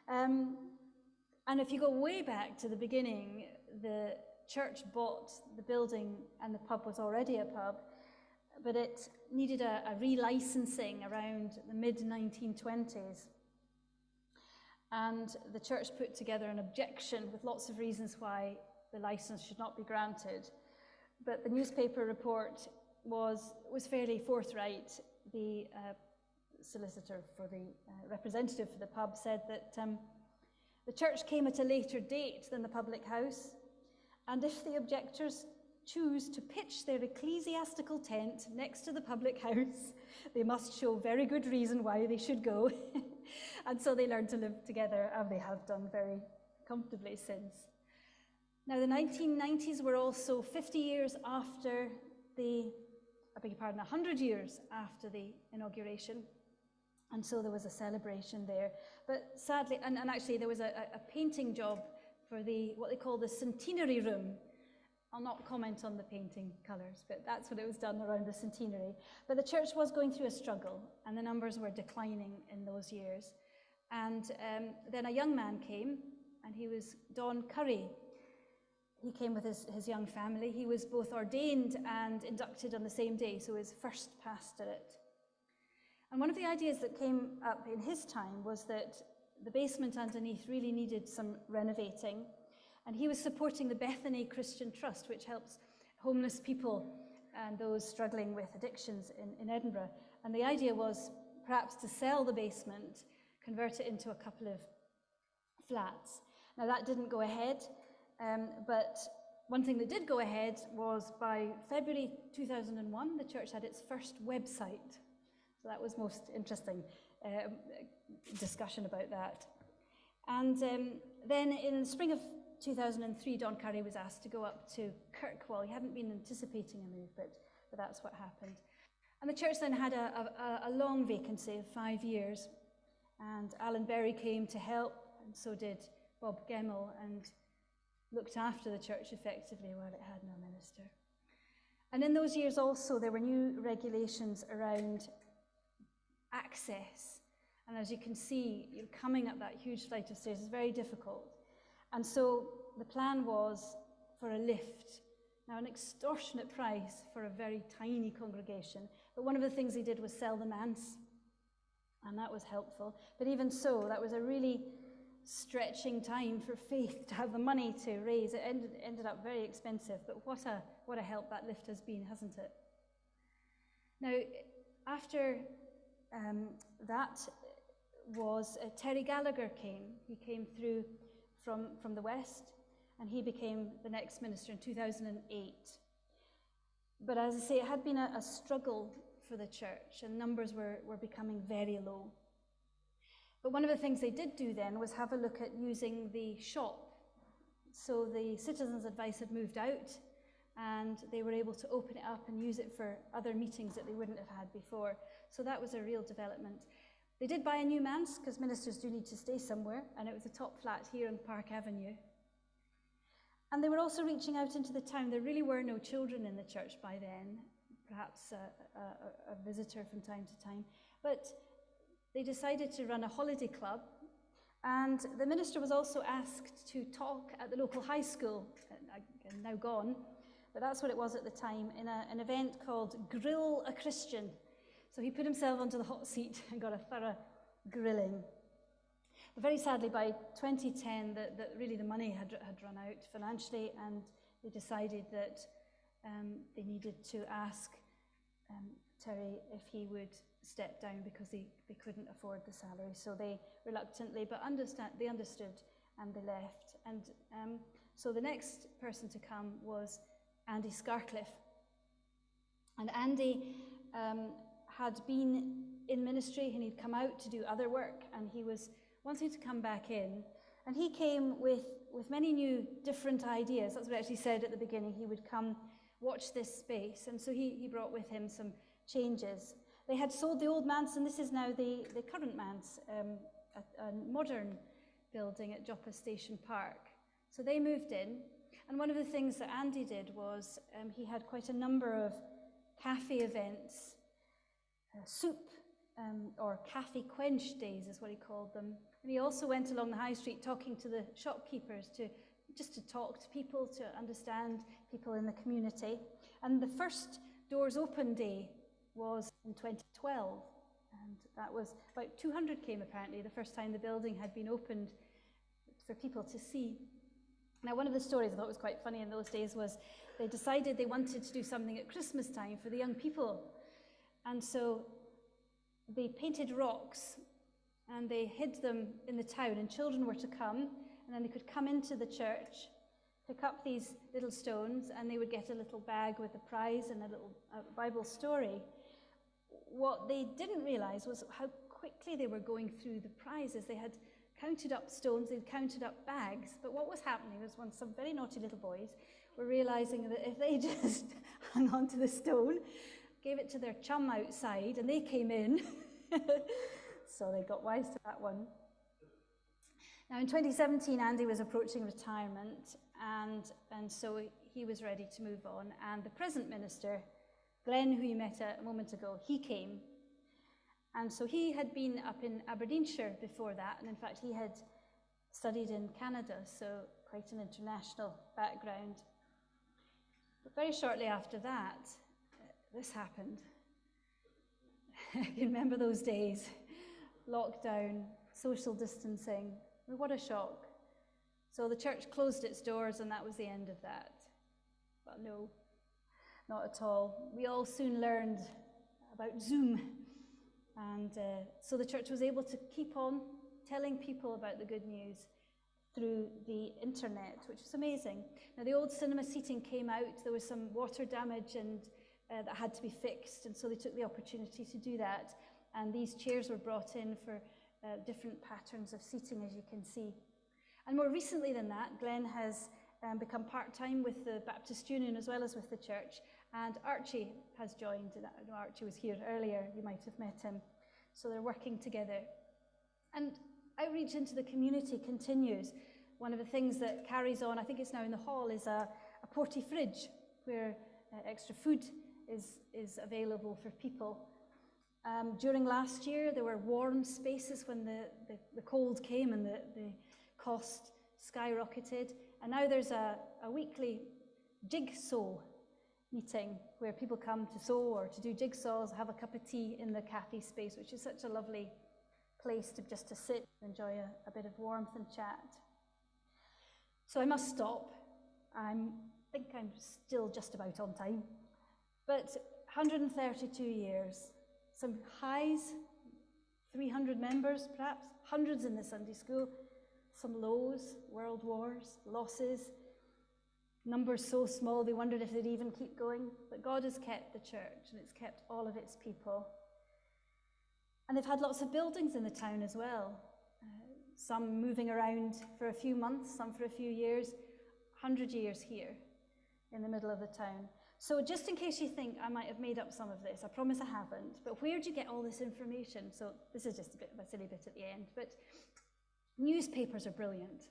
And if you go way back to the beginning, the church bought the building and the pub was already a pub, but it needed a relicensing around the mid-1920s. And the church put together an objection with lots of reasons why the license should not be granted. But the newspaper report was fairly forthright. The solicitor for the representative for the pub said that the church came at a later date than the public house, and if the objectors choose to pitch their ecclesiastical tent next to the public house, they must show very good reason why they should go. And so they learned to live together, and they have done very comfortably since. Now, the 1990s were also 50 years after 100 years after the inauguration. And so there was a celebration there. But sadly, and actually there was a painting job for what they call the centenary room. I'll not comment on the painting colours, but that's what it was done around the centenary. But the church was going through a struggle, and the numbers were declining in those years. And then a young man came, and he was Don Curry. He came with his young family. He was both ordained and inducted on the same day, so his first pastorate. And one of the ideas that came up in his time was that the basement underneath really needed some renovating. And he was supporting the Bethany Christian Trust, which helps homeless people and those struggling with addictions in Edinburgh. And the idea was perhaps to sell the basement, convert it into a couple of flats. Now that didn't go ahead, but one thing that did go ahead was by February 2001, the church had its first website. So that was most interesting discussion about that. And then in the spring of 2003, Don Curry was asked to go up to Kirkwall. He hadn't been anticipating a move, but that's what happened. And the church then had a long vacancy of 5 years. And Alan Berry came to help, and so did Bob Gemmell, and looked after the church effectively while it had no minister. And in those years also, there were new regulations around access. And as you can see, you're coming up that huge flight of stairs is very difficult. And so the plan was for a lift. Now, an extortionate price for a very tiny congregation. But one of the things he did was sell the manse, and that was helpful. But even so, that was a really stretching time for faith to have the money to raise. It ended up very expensive, but what a help that lift has been, hasn't it? Now, after that was Terry Gallagher came. He came through from the west, and he became the next minister in 2008. But as I say, it had been a struggle for the church, and numbers were becoming very low. But one of the things they did do then was have a look at using the shop. So the Citizens' Advice had moved out, and they were able to open it up and use it for other meetings that they wouldn't have had before. So that was a real development. They did buy a new manse, because ministers do need to stay somewhere, and it was a top flat here on Park Avenue. And they were also reaching out into the town. There really were no children in the church by then, perhaps a visitor from time to time. But they decided to run a holiday club, and the minister was also asked to talk at the local high school, now gone, but that's what it was at the time, in an event called Grill a Christian. So he put himself onto the hot seat and got a thorough grilling. But very sadly, by 2010, really the money had run out financially, and they decided that they needed to ask Terry if he would step down, because they couldn't afford the salary. So they reluctantly, but they understood, and they left. And so the next person to come was Andy Scarcliffe. And Andy had been in ministry, and he'd come out to do other work, and he was wanting to come back in. And he came with many new different ideas. That's what I actually said at the beginning. He would come watch this space. And so he brought with him some changes. They had sold the old manse, and this is now the current manse, a modern building at Joppa Station Park. So they moved in. And one of the things that Andy did was he had quite a number of cafe events, soup or cafe quench days is what he called them. And he also went along the high street talking to the shopkeepers, just to talk to people, to understand people in the community. And the first doors open day was in 2012, and that was about 200 came apparently, the first time the building had been opened for people to see. Now, one of the stories I thought was quite funny in those days was they decided they wanted to do something at Christmas time for the young people. And so they painted rocks and they hid them in the town, and children were to come, and then they could come into the church, pick up these little stones, and they would get a little bag with a prize and a little Bible story. What they didn't realize was how quickly they were going through the prizes. They had counted up stones, they'd counted up bags, but what was happening was some very naughty little boys were realizing that if they just hung on to the stone, gave it to their chum outside, and they came in, so they got wise to that one. Now in 2017, Andy was approaching retirement, and so he was ready to move on, and the present minister, Glenn, who you met a moment ago, he came. And so he had been up in Aberdeenshire before that, and in fact he had studied in Canada, so quite an international background. But very shortly after that, this happened. You remember those days? Lockdown, social distancing. What a shock. So the church closed its doors, and that was the end of that. But no, not at all. We all soon learned about Zoom. And so the church was able to keep on telling people about the good news through the internet, which was amazing. Now, the old cinema seating came out. There was some water damage and that had to be fixed, and so they took the opportunity to do that. And these chairs were brought in for different patterns of seating, as you can see. And more recently than that, Glenn has become part-time with the Baptist Union as well as with the church. And Archie has joined. I know Archie was here earlier. You might have met him. So they're working together. And outreach into the community continues. One of the things that carries on, I think it's now in the hall, is a porty fridge where extra food is available for people. During last year, there were warm spaces when the cold came and the cost skyrocketed. And now there's a weekly jigsaw meeting where people come to sew or to do jigsaws, have a cup of tea in the cafe space, which is such a lovely place just to sit and enjoy a bit of warmth and chat. So I must stop. I think I'm still just about on time. But 132 years, some highs, 300 members perhaps, hundreds in the Sunday school, some lows, world wars, losses, numbers so small they wondered if they'd even keep going. But God has kept the church, and it's kept all of its people. And they've had lots of buildings in the town as well. Some moving around for a few months, some for a few years, 100 years here in the middle of the town. So just in case you think I might have made up some of this, I promise I haven't, but where do you get all this information? So this is just a bit of a silly bit at the end, but newspapers are brilliant.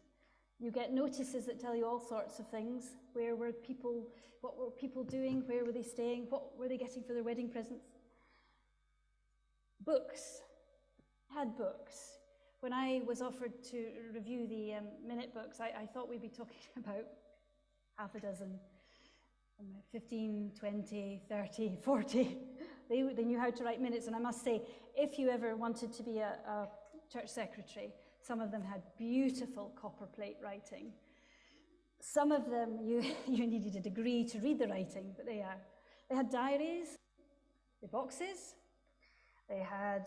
You get notices that tell you all sorts of things. Where were people, what were people doing, where were they staying, what were they getting for their wedding presents? Books. I had books. When I was offered to review the minute books, I thought we'd be talking about half a dozen, 15, 20, 30, 40. They knew how to write minutes, and I must say, if you ever wanted to be a church secretary, some of them had beautiful copperplate writing. Some of them, you needed a degree to read the writing, but they had diaries, the boxes, they had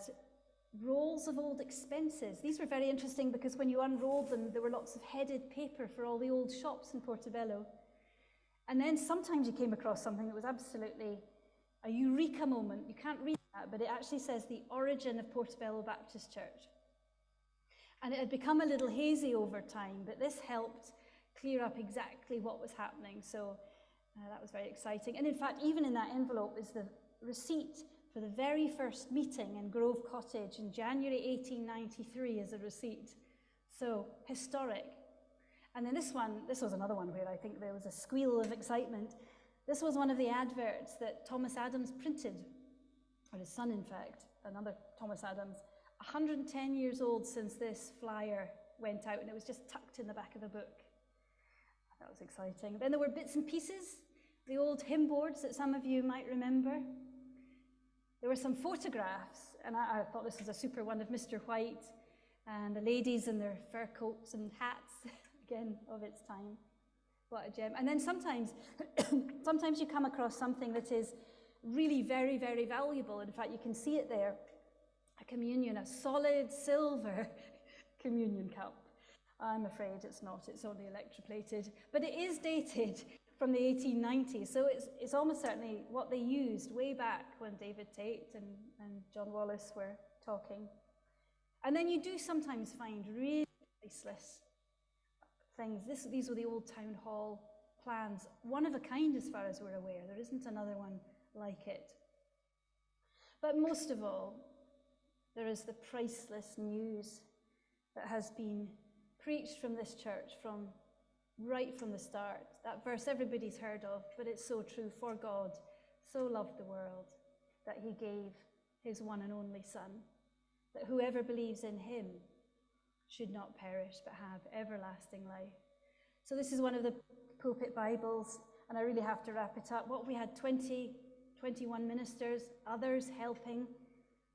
rolls of old expenses. These were very interesting because when you unrolled them, there were lots of headed paper for all the old shops in Portobello. And then sometimes you came across something that was absolutely a eureka moment. You can't read that, but it actually says the origin of Portobello Baptist Church. And it had become a little hazy over time, but this helped clear up exactly what was happening. So that was very exciting. And in fact, even in that envelope is the receipt for the very first meeting in Grove Cottage in January 1893 as a receipt. So historic. And then this was another one where I think there was a squeal of excitement. This was one of the adverts that Thomas Adams printed, or his son, in fact, another Thomas Adams, 110 years old since this flyer went out, and it was just tucked in the back of the book. That was exciting. Then there were bits and pieces, the old hymn boards that some of you might remember. There were some photographs, and I thought this was a super one of Mr. White and the ladies in their fur coats and hats, again, of its time. What a gem. And then sometimes you come across something that is really very, very valuable. In fact, you can see it there. A communion, a solid silver communion cup. I'm afraid it's not, it's only electroplated. But it is dated from the 1890s, so it's almost certainly what they used way back when David Tate and John Wallace were talking. And then you do sometimes find really priceless things. These were the old town hall plans, one of a kind as far as we're aware. There isn't another one like it. But most of all, there is the priceless news that has been preached from this church right from the start. That verse everybody's heard of, but it's so true. For God so loved the world that he gave his one and only Son, that whoever believes in him should not perish but have everlasting life. So this is one of the pulpit Bibles, and I really have to wrap it up. What we had 21 ministers, others helping,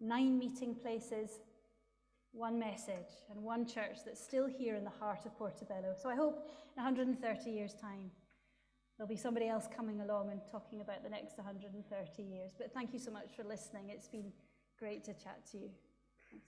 9 meeting places, 1 message, and 1 church that's still here in the heart of Portobello. So I hope in 130 years' time, there'll be somebody else coming along and talking about the next 130 years. But thank you so much for listening. It's been great to chat to you. Thanks.